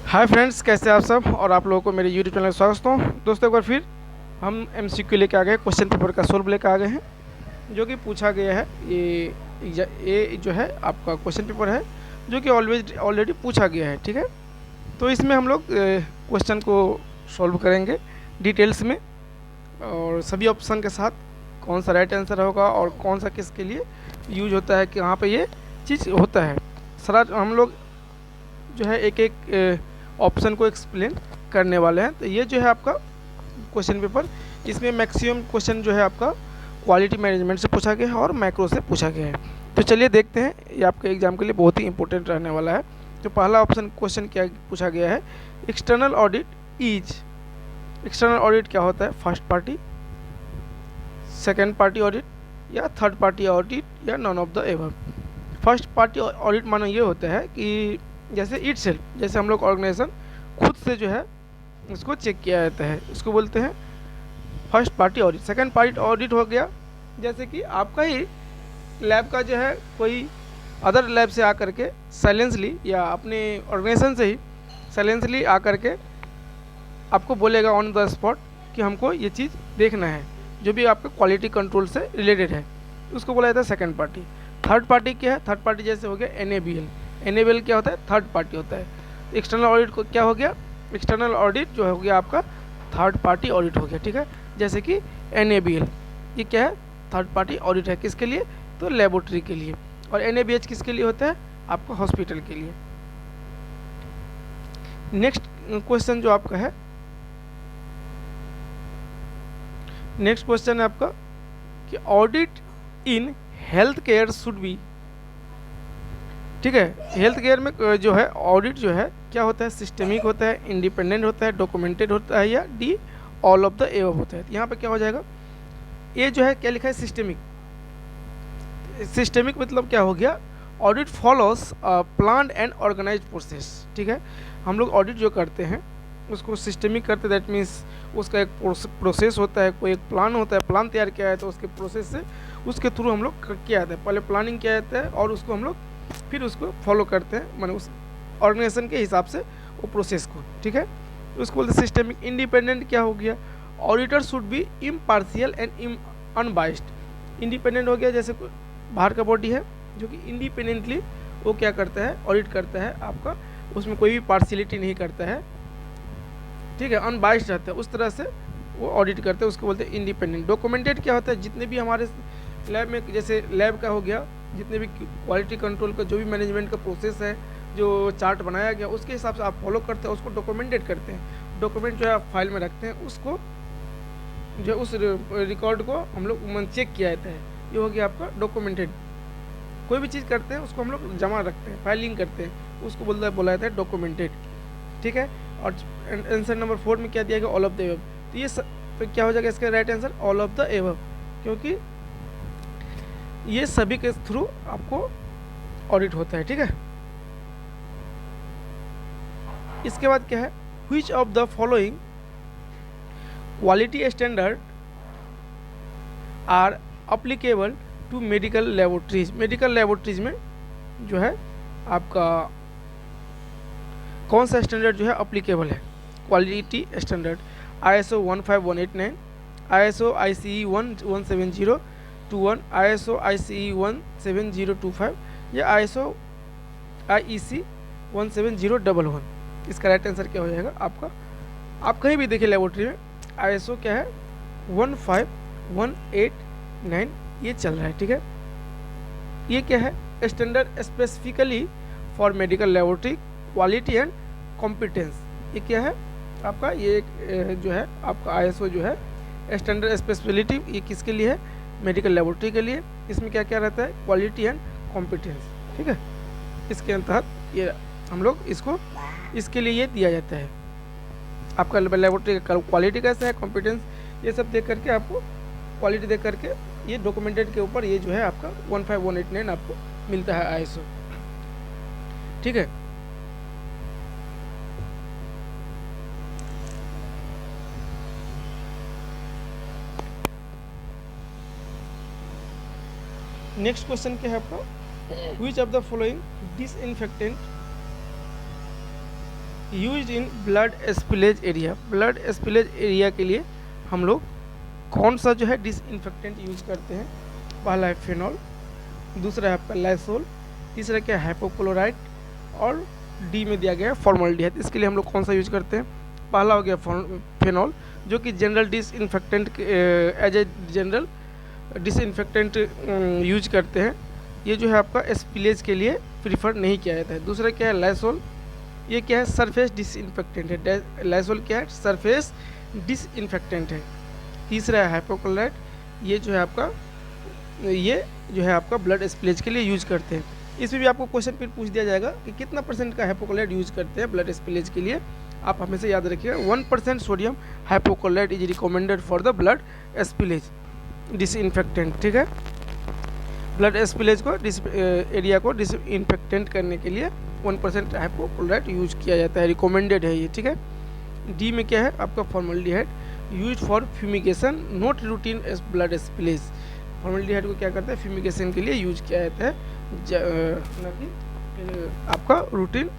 Hi friends, कैसे आप सब और आप लोगों को मेरे यूट्यूब चैनल में स्वागत हो। दोस्तों एक बार फिर हम एमसीक्यू लेके आ गए, क्वेश्चन पेपर का सोल्व लेके आ गए हैं जो कि पूछा गया है। ये जो है आपका क्वेश्चन पेपर है जो कि ऑलरेडी पूछा गया है, ठीक है। तो इसमें हम लोग क्वेश्चन को सॉल्व करेंगे डिटेल्स में और सभी ऑप्शन के साथ, कौन सा राइट आंसर होगा और कौन सा किसके लिए यूज होता है, कि यहाँ पे ये चीज़ होता है। सारा हम लोग जो है एक एक ऑप्शन को एक्सप्लेन करने वाले हैं। तो ये जो है आपका क्वेश्चन पेपर, इसमें मैक्सिमम क्वेश्चन जो है आपका क्वालिटी मैनेजमेंट से पूछा गया है और मैक्रो से पूछा गया है। तो चलिए देखते हैं, ये आपके एग्जाम के लिए बहुत ही इंपॉर्टेंट रहने वाला है। तो पहला ऑप्शन क्वेश्चन क्या पूछा गया है, external audit is. External audit क्या होता है? First party, second party audit या थर्ड पार्टी ऑडिट या none of the above. First party audit मानो ये होता है कि जैसे इट सेल्फ, जैसे हम लोग ऑर्गेनाइजेशन खुद से जो है उसको चेक किया जाता है, उसको बोलते हैं first party audit. Second party audit हो गया जैसे कि आपका ही लैब का जो है कोई अदर लैब से आकर के साइलेंसली या अपने ऑर्गेनाइजेशन से ही साइलेंसली आकर के आपको बोलेगा ऑन द स्पॉट कि हमको ये चीज़ देखना है, जो भी आपके क्वालिटी कंट्रोल से रिलेटेड है, उसको बोला जाता है सेकेंड पार्टी। थर्ड पार्टी क्या है? थर्ड पार्टी जैसे हो गया NABL। NABL क्या होता है? थर्ड पार्टी होता है। एक्सटर्नल ऑडिट को क्या हो गया? एक्सटर्नल ऑडिट जो हो गया आपका थर्ड पार्टी ऑडिट हो गया, ठीक है। जैसे कि NABL ये क्या है? थर्ड पार्टी ऑडिट है, किसके लिए? तो लेबोरेटरी के लिए। और NABH किसके लिए होता है? आपका हॉस्पिटल के लिए। नेक्स्ट क्वेश्चन जो आपका है, नेक्स्ट क्वेश्चन है आपका कि audit in health care should be, ठीक है। हेल्थ केयर में जो है ऑडिट जो है क्या होता है? सिस्टेमिक होता है, इंडिपेंडेंट होता है, डॉक्यूमेंटेड होता है या D all of the above होता है। यहाँ पे क्या हो जाएगा? ये जो है क्या लिखा है? सिस्टेमिक। सिस्टेमिक मतलब क्या हो गया? Audit follows planned and organised process, ठीक है। हम लोग ऑडिट जो करते हैं उसको सिस्टेमिक करते हैं, दैट मीन्स उसका एक प्रोसेस होता है, कोई एक प्लान होता है, प्लान तैयार किया जाता है, उसके प्रोसेस से उसके थ्रू हम लोग किया जाता है। पहले प्लानिंग किया जाता है और उसको हम लोग फिर उसको फॉलो करते हैं, माने उस ऑर्गेनाइजेशन के हिसाब से वो प्रोसेस को, ठीक है। उसको बोलते हैं सिस्टेमिक। इंडिपेंडेंट क्या हो गया? Auditor should be impartial and unbiased. Independent हो गया जैसे बाहर का बॉडी है जो कि इंडिपेंडेंटली वो क्या करता है? ऑडिट करता है आपका, उसमें कोई भी पार्शियलिटी नहीं करता है, ठीक है, अनबाइस्ड रहता है, उस तरह से वो ऑडिट करते हैं, उसको बोलते हैं इंडिपेंडेंट। डॉक्यूमेंटेड क्या होता है? जितने भी हमारे लैब में, जैसे लैब का हो गया, जितने भी क्वालिटी कंट्रोल का जो भी मैनेजमेंट का प्रोसेस है, जो चार्ट बनाया गया उसके हिसाब से आप फॉलो करते हैं, उसको डॉक्यूमेंटेड करते हैं। डॉक्यूमेंट जो है आप फाइल में रखते हैं, उसको जो उस रिकॉर्ड को हम लोग चेक किया जाता है, ये हो गया आपका डॉक्यूमेंटेड। कोई भी चीज़ करते हैं उसको हम लोग जमा रखते हैं, फाइलिंग करते हैं, उसको बोला जाता है डॉक्यूमेंटेड, ठीक है। और आंसर नंबर 4 में क्या दिया गया? All of the above. तो ये तो क्या हो जाएगा इसका right answer? All of the above, क्योंकि ये सभी के थ्रू आपको ऑडिट होता है, ठीक है। इसके बाद क्या है? Which of the following quality standard are applicable to medical laboratories. Medical laboratories में जो है आपका कौन सा स्टैंडर्ड जो है अप्लीकेबल है? Quality standard ISO 15189, ISO ICE 17021, ISO ICE 17025 या ISO IEC 17011। इसका राइट आंसर क्या हो जाएगा आपका? आप कहीं भी देखिए लेबोरेटरी में ISO क्या है? 15189 ये चल रहा है, ठीक है। ये क्या है? Standard specifically for medical laboratory quality and competence. ये क्या है आपका? ये एक जो है आपका ISO जो है स्टैंडर्ड स्पेसिफिलिटी, ये किसके लिए है? मेडिकल लेबोरेटरी के लिए। इसमें क्या क्या रहता है? क्वालिटी एंड कॉम्पिटेंस, ठीक है। इसके अंतर्गत ये हम लोग इसके लिए ये दिया जाता है। आपका लेबोरेटरी का क्वालिटी कैसा है, कॉम्पिटेंस, ये सब देख करके आपको क्वालिटी देख करके ये डॉक्यूमेंटेड के ऊपर ये जो है आपका 15189 आपको मिलता है ISO, ठीक है। नेक्स्ट क्वेश्चन क्या है आपका? Which of the following disinfectant use in blood spillage area. Blood spillage area के लिए हम लोग कौन सा जो है डिसइंफेक्टेंट यूज करते हैं? पहला है फिनॉल, दूसरा है आपका लाइसोल, तीसरा क्या है हाइपोक्लोराइड, और डी में दिया गया है फॉर्मल्डिहाइड। इसके लिए हम लोग कौन सा यूज करते हैं? पहला हो गया फिनॉल, जो कि general disinfectant as a general disinfectant use करते हैं। ये जो है आपका स्पिलेज के लिए प्रीफर नहीं किया जाता है। दूसरा क्या है लाइसोल, ये क्या है सरफेस डिसइंफेक्टेंट है। लाइसोल क्या है? सरफेस डिसइंफेक्टेंट है। तीसरा है हाइपोक्लोराइड, ये जो है आपका ब्लड स्पिलेज के लिए यूज करते हैं। इसमें भी आपको क्वेश्चन फिर पूछ दिया जाएगा कि कितना परसेंट का हाइपोक्लोराइड यूज करते हैं ब्लड स्पिलेज के लिए। आप हमेशा याद रखिएगा 1% sodium hypochlorite is recommended for the blood spillage disinfectant. ठीक है, ब्लड स्पिलेज को एरिया को डिसइंफेक्टेंट करने के लिए 1% हाइपोक्लोराइड यूज किया जाता है, रिकमेंडेड है ये। ठीक है, डी में क्या है आपका formaldehyde, use for fumigation not routine as blood spillage. Formaldehyde को क्या करता है? फ्यूमिगेशन के लिए यूज किया जाता है, न कि आपका रूटीन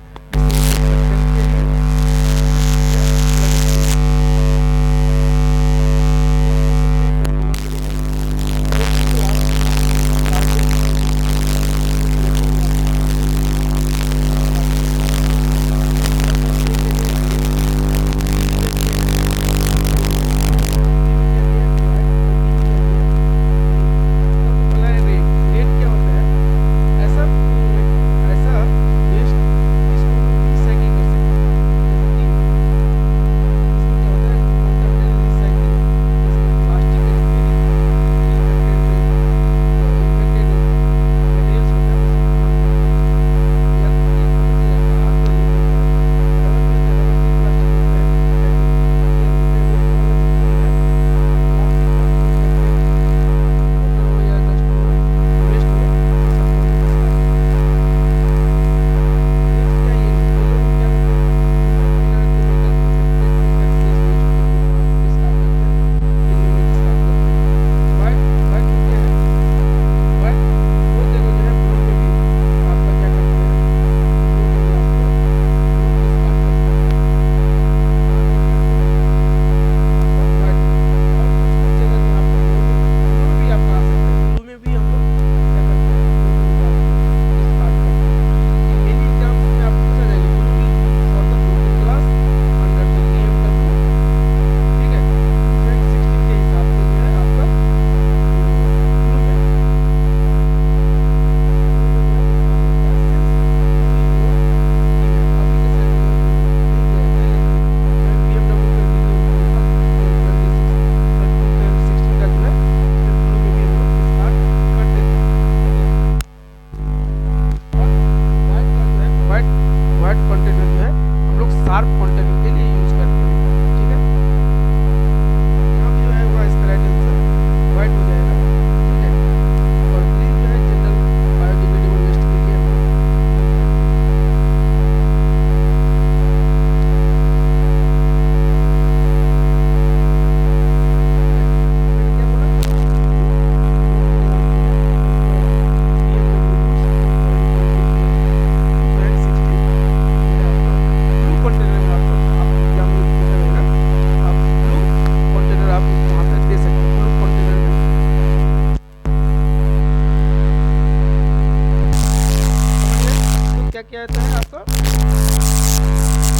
क्या आता है आपका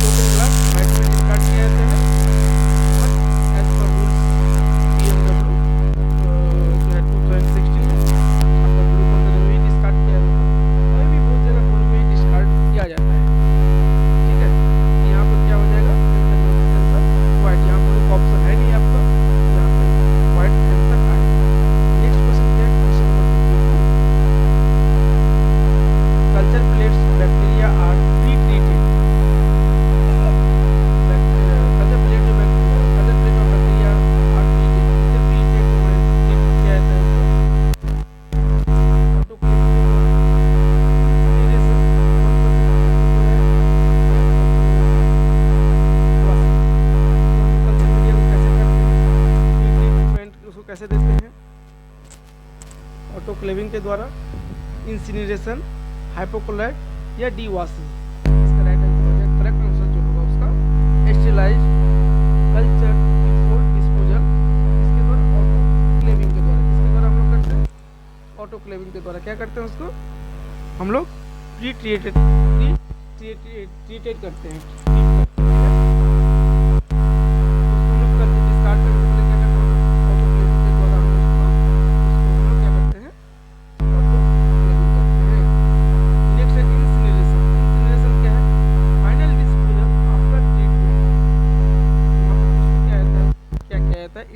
टोटल ग्लास वाइट में स्टार्ट किया जाता है, but as per rules BMW जो है 2016 में आपका ब्लू कलर में ही डिस्कार्ड किया जाता है। अभी भी बहुत जगह ब्लू में ही डिस्कार्ड किया जाता है। ठीक है, यहाँ पर क्या हो जाएगा वाइट, यहाँ पर ऑप्शन है नहीं आपका, यहाँ पे वाइट आंसर आएगा। नेक्स्ट क्वेश्चन क्या है? Question number 2, culture plates bacteria are pre treated. Culture plate जो बैक्टीरिया आर ट्रीटेड, इससे प्री ट्रीट किया जाता है उसको ऑटोक्लेव उसको कैसे देते हैं? ऑटोक्लेविंग के द्वारा, इंसिनरेशन, हाइपोक्लोराइड या डी वॉशिंग। इसका राइट आंसर हो जाएगा, करेक्ट आंसर जो होगा करते हैं उसको हम लोग ट्रीटेड करते हैं।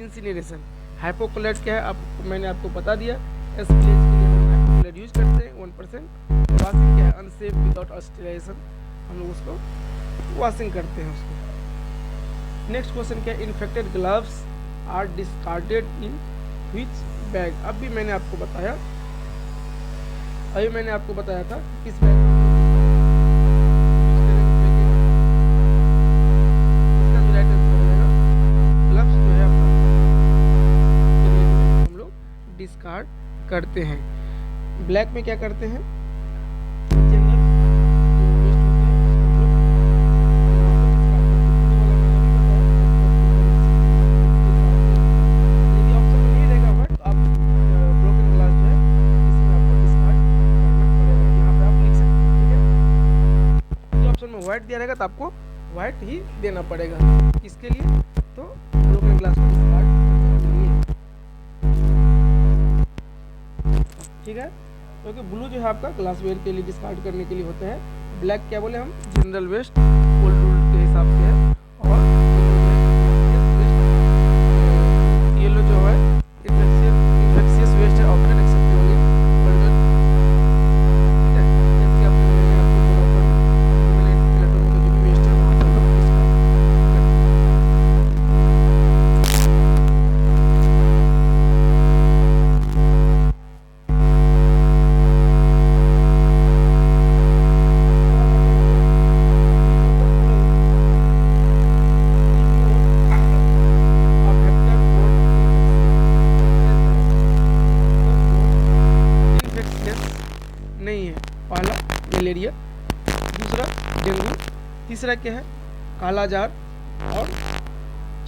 इंसिनरेशन। हाइपोक्लोराइड क्या है मैंने आपको बता दिया। एस्पिलेज के लिए हम हाइपोक्लोराइड यूज करते हैं 1%। वॉशिंग क्या है, अनसेफ विदाउट स्टेरिलाइजेशन, हम लोग उसको वॉशिंग करते हैं उसको। नेक्स्ट क्वेश्चन क्या है, infected gloves are discarded in which bag. अभी मैंने आपको बताया था किस बैग डिस्कार्ड करते हैं। ब्लैक में क्या करते हैं, व्हाइट दिया रहेगा तो आपको व्हाइट ही देना पड़ेगा। किसके लिए, तो ब्रोकन ग्लास को डिस्कार्ड करने के लिए, ठीक है। क्योंकि ब्लू जो है आपका ग्लासवेयर के लिए डिस्कार्ड करने के लिए होता है। ब्लैक क्या बोले हम, जनरल वेस्ट ओल्ड रूल के हिसाब से है। और येलो जो है इन्फेक्शियस वेस्ट है, ऑप्शन एक्सेप्ट होंगे। ठीक है, जैसे आपने मैंने आपको बोला था जो भी वेस्ट है वहाँ पर नहीं है। पहला मलेरिया, दूसरा डेंगू, तीसरा क्या है काला जार, और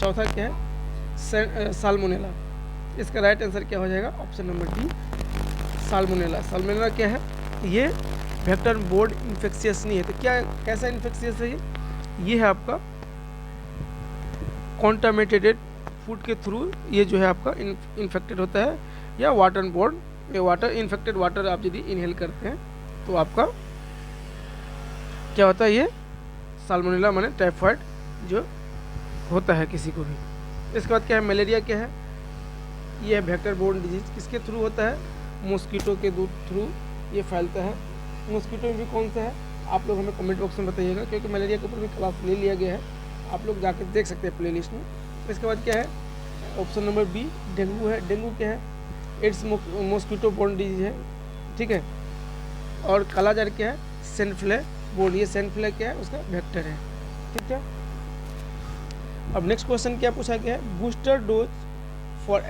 चौथा क्या है साल्मोनेला। इसका राइट आंसर क्या हो जाएगा, option number D, salmonella. Salmonella क्या है, ये वेक्टर बोर्ड इन्फेक्शियस नहीं है। तो क्या कैसा इन्फेक्शियस है ये है आपका कॉन्टामिनेटेड फूड के थ्रू ये जो है आपका इन्फेक्टेड होता है, या water board water infected water आप यदि इनहेल करते हैं तो आपका क्या होता है, ये साल्मोनेला माने टाइफाइड जो होता है किसी को भी। इसके बाद क्या है, मलेरिया क्या है, ये है वेक्टर बोर्न डिजीज। किसके थ्रू होता है, मॉस्किटो के थ्रू ये फैलता है। मॉस्किटो में भी कौन सा है, आप लोग हमें कमेंट बॉक्स में बताइएगा, क्योंकि मलेरिया के ऊपर भी क्लास ले लिया गया है, आप लोग जाकर देख सकते हैं प्लेलिस्ट में। इसके बाद क्या है, ऑप्शन नंबर बी डेंगू है। डेंगू क्या है, एड्स मॉस्किटो बोर्न डिजीज है, ठीक है। और काला जार क्या है, सैंड बोर्न, ये सैंड क्या है, उसका वेक्टर है, ठीक है। अब नेक्स्ट क्वेश्चन क्या पूछा गया है, booster dose for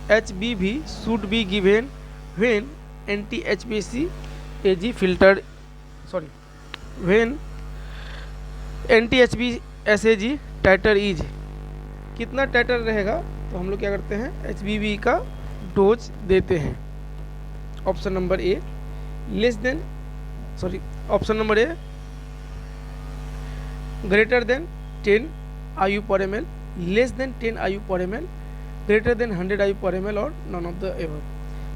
HBV should be given when anti-HBsAg filtered when anti-HBsAg titre is. कितना टाइटर रहेगा, तो हम लोग क्या करते हैं HBV का डोज देते हैं। Option number A option number A greater than 10 IU पर ml, लेस देन 10 IU पर ml, ग्रेटर देन 100 IU पर ml, और नॉन ऑफ द एबव।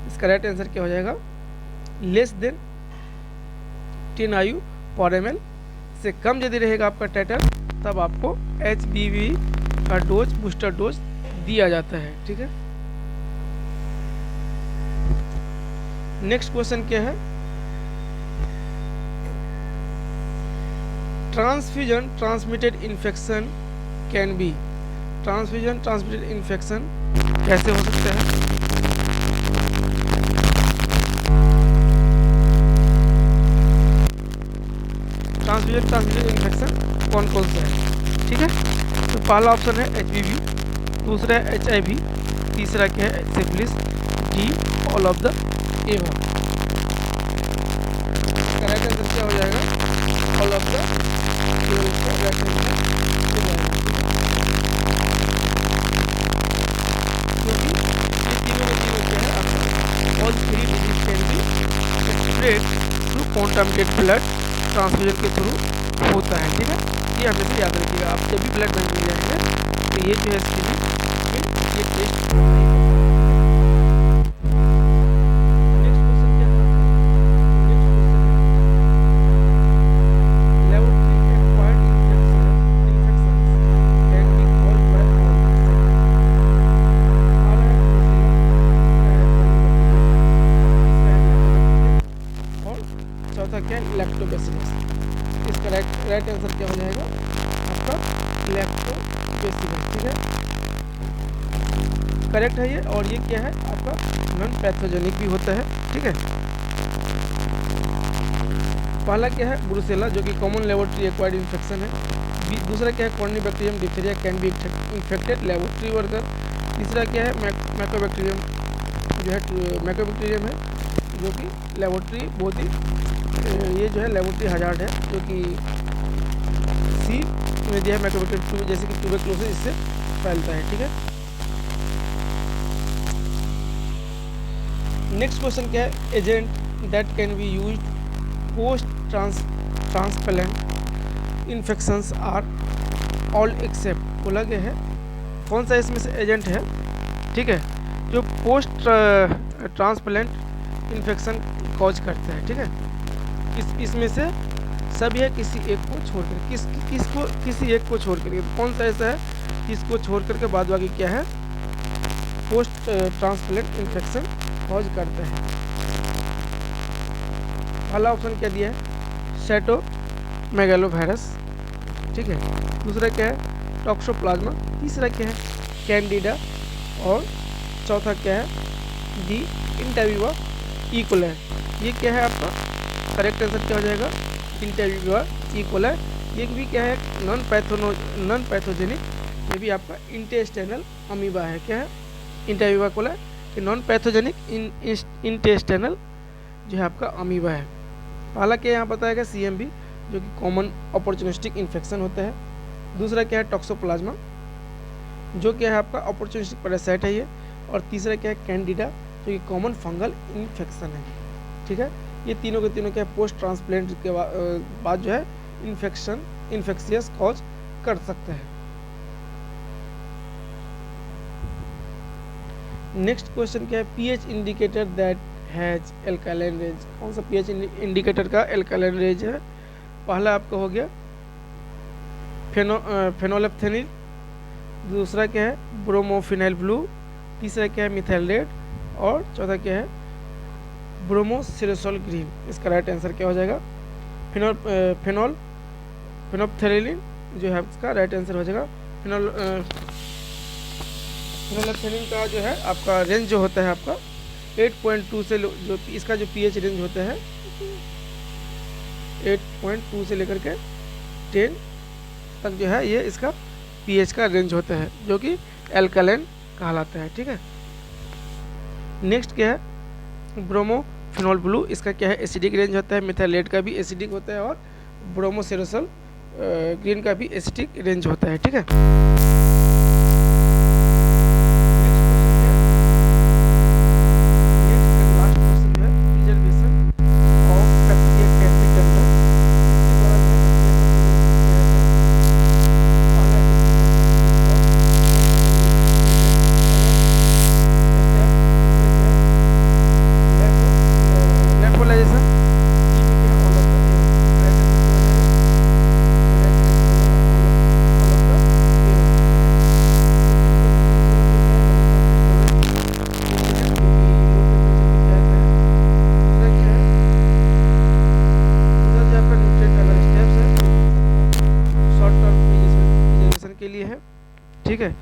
इसका राइट आंसर क्या हो जाएगा, लेस देन 10 IU पर ml से कम यदि रहेगा आपका टाइटर, तब आपको HBV का डोज बूस्टर डोज दिया जाता है, ठीक है। नेक्स्ट क्वेश्चन क्या है, transfusion transmitted infection can be. Transfusion transmitted infection कैसे हो सकता है, ट्रांसफ्यूजन ट्रांसमिटेड इन्फेक्शन कौन कौन सा है, ठीक है। तो पहला ऑप्शन है HBV, दूसरा है HIV, तीसरा क्या है syphilis, D all of the above. Correct answer क्या हो जाएगा, ऑल ऑफ द एबव। क्योंकि ये तीनों क्या है आपका all 3 disease can be intermediate blood transfusion के थ्रू होता है। ठीक है, ये हमेशा याद रखिएगा। आप जब भी ब्लड बैंक में जाएंगे तो ये जो है स्क्रीनिंग ये टेस्ट। नेक्स्ट क्वेश्चन क्या है? नेक्स्ट क्वेश्चन है laboratory acquired infections can be caused by और चौथा क्या है? लैक्टोबैसिलस। इसका राइट आंसर क्या हो जाएगा आपका? लैक्टोबैसिलस। ठीक है, करेक्ट है ये। और ये क्या है आपका? नॉन पैथोजेनिक भी होता है। ठीक है, पहला क्या है? ब्रुसेला, जो कि कॉमन लेबोरेटरी एक्वायर्ड इन्फेक्शन है। दूसरा क्या है? Corynebacterium diphtheria can be infected laboratory worker. तीसरा क्या है? मैकोबैक्टीरियम, जो है मैकोबैक्टीरियम है, जो कि लेबोरेटरी बहुत ही ये जो है लेबोरेटरी हजार्ड है, जो कि सी में दिया है मैकोबैक्टीरियम, जैसे कि ट्यूबरक्लोसिस इससे फैलता है। ठीक है, नेक्स्ट क्वेश्चन क्या है? Agent that can be used post transplant infections are all except. बोला गया है कौन सा इसमें से एजेंट है? ठीक है, जो पोस्ट ट्रांसप्लांट इन्फेक्शन कॉज करता है। ठीक है, इसमें से सभी है किसी एक को छोड़कर। किसी एक को छोड़ करके कौन सा ऐसा है किसको छोड़ करके बाद बाकी क्या है? पोस्ट ट्रांसप्लांट इन्फेक्शन कॉज करता है। पहला ऑप्शन क्या दिया है? साइटोमेगालोवायरस। ठीक है, दूसरा क्या है? टॉक्सोप्लाज्मा। तीसरा क्या है? कैंडिडा। और चौथा क्या है? दी इंटरवीवा इकोलाई। ये क्या है आपका? करेक्ट आंसर क्या हो जाएगा? इंटरवीवा इकोलाई। ये भी क्या है? Non pathogenic. ये भी आपका इंटेस्टाइनल अमीबा है। क्या है? इंटरवीवा इकोलाई कि नॉन पैथोजेनिक इंटेस्टाइनल जो है आपका अमीबा है। पहला क्या यहाँ बताया गया? CMV, जो कि कॉमन अपॉर्चुनिस्टिक इन्फेक्शन होता है। दूसरा क्या है? टॉक्सोप्लाज्मा, जो क्या है आपका अपॉर्चुनिस्टिक पैरासाइट है ये। और तीसरा क्या है? कैंडिडा, जो कि कॉमन फंगल इन्फेक्शन है। ठीक है, ये तीनों के तीनों क्या है? पोस्ट ट्रांसप्लांट के बाद जो है इन्फेक्शियस कॉज कर सकते हैं। नेक्स्ट क्वेश्चन क्या है? pH indicator that has alkaline range. कौन सा pH इंडिकेटर का एल्कालाइन रेंज है? पहला आपका हो गया फेनोलेप्थेनिल। दूसरा क्या है? ब्रोमोफिनाइल ब्लू। तीसरा क्या है? Methyl red. और चौथा क्या है? ब्रोमोसिरेसोल ग्रीन। इसका राइट आंसर क्या हो जाएगा? फेनोल्फथेनिल जो है इसका राइट आंसर हो जाएगा। फेनोलेप्थेनिल का जो है आपका रेंज जो होता है आपका 8.2 से जो इसका जो pH रेंज होता है 8.2 से लेकर के 10 तक जो है ये इसका pH का रेंज होता है, जो कि एल्कालाइन कहलाता है। ठीक है, नेक्स्ट क्या है? Bromophenol blue. इसका क्या है? एसिडिक रेंज होता है। मिथाइलेट का भी एसिडिक होता है और ब्रोमोसिरेसोल ग्रीन का भी एसिडिक रेंज होता है। ठीक है, ठीक है,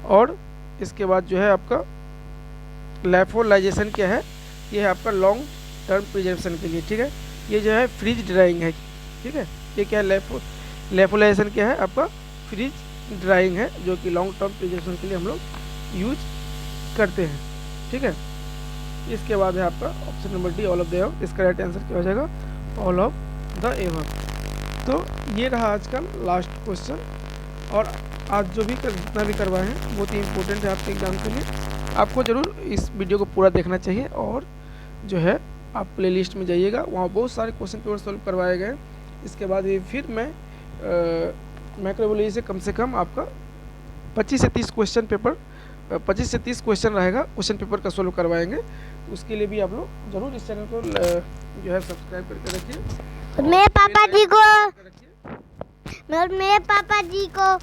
और इसके बाद जो है आपका लैफोलाइजेशन क्या है? ये है आपका लॉन्ग टर्म प्रिजर्वेशन के लिए। ठीक है, ये जो है फ्रीज ड्राइंग है। ठीक है, ये क्या है? लैफोलाइजेशन क्या है? आपका फ्रीज ड्राइंग है, जो कि लॉन्ग टर्म प्रिजर्वेशन के लिए हम लोग यूज करते हैं। ठीक है, इसके बाद है आपका option number D, all of the above. इसका राइट आंसर क्या हो जाएगा? All of the above. तो ये रहा आज का लास्ट क्वेश्चन। और आज जो भी जितना भी करवाए हैं बहुत ही इंपॉर्टेंट है आपके एग्जाम के लिए। आपको ज़रूर इस वीडियो को पूरा देखना चाहिए और जो है आप प्ले लिस्ट में जाइएगा, वहाँ बहुत सारे क्वेश्चन पेपर सॉल्व करवाए गए। इसके बाद ये फिर मैं माइक्रोबायोलॉजी से कम आपका 25 से 30 क्वेश्चन पेपर 25 से 30 क्वेश्चन रहेगा, क्वेश्चन पेपर का सॉल्व करवाएंगे। उसके लिए भी आप लोग जरूर इस चैनल को जो है सब्सक्राइब करके रखिए। मेरे पापा जी को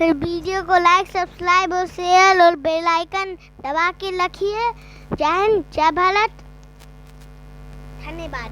वीडियो को लाइक, सब्सक्राइब और शेयर और बेल आइकन दबा के रखिए। जय हिंद, जय भारत, धन्यवाद।